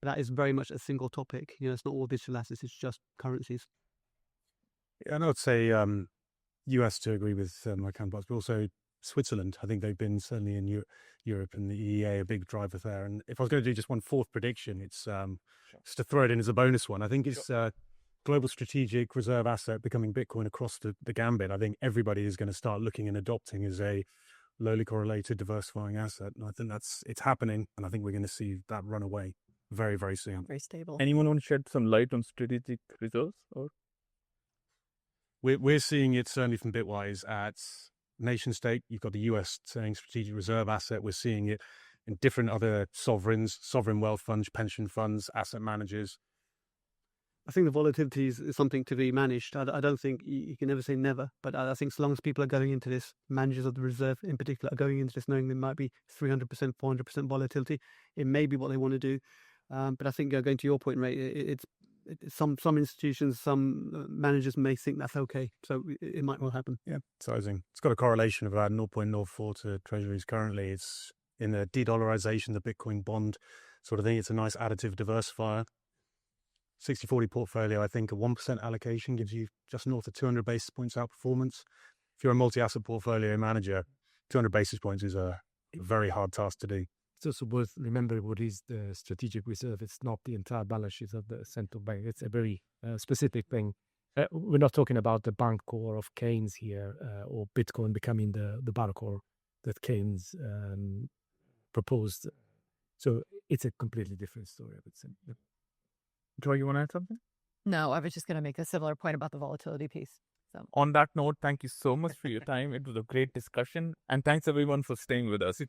But that is very much a single topic. It's not all digital assets, it's just currencies. Yeah, and I would say US to agree with my counterparts, but also Switzerland. I think they've been certainly in Europe and the EEA a big driver there. And if I was going to do just one fourth prediction, it's just to throw it in as a bonus one. I think it's global strategic reserve asset becoming Bitcoin across the gambit. I think everybody is going to start looking and adopting as a lowly correlated diversifying asset. And I think it's happening. And I think we're going to see that run away very, very soon. Very stable. Anyone want to shed some light on strategic reserves? Or We're seeing it certainly from Bitwise at nation state. You've got the US saying strategic reserve asset. We're seeing it in different other sovereigns, sovereign wealth funds, pension funds, asset managers. I think the volatility is something to be managed. I don't think you can never say never, but I think so long as people are going into this, managers of the reserve in particular, are going into this knowing there might be 300%, 400% volatility, it may be what they want to do. But I think going to your point, Ray, it's some institutions, some managers may think that's okay. So it might well happen. Yeah, sizing. It's got a correlation of about 0.04 to treasuries currently. It's in the de-dollarization, the Bitcoin bond sort of thing. It's a nice additive diversifier. 60-40 portfolio, I think a 1% allocation gives you just north of 200 basis points outperformance. If you're a multi-asset portfolio manager, 200 basis points is a very hard task to do. It's also worth remembering what is the strategic reserve. It's not the entire balance sheet of the central bank. It's a very specific thing. We're not talking about the Bancor of Keynes here or Bitcoin becoming the Bancor that Keynes proposed. So it's a completely different story, I would say. Joy, you want to add something? No, I was just going to make a similar point about the volatility piece. So On that note, thank you so much for your time. It was a great discussion. And thanks everyone for staying with us.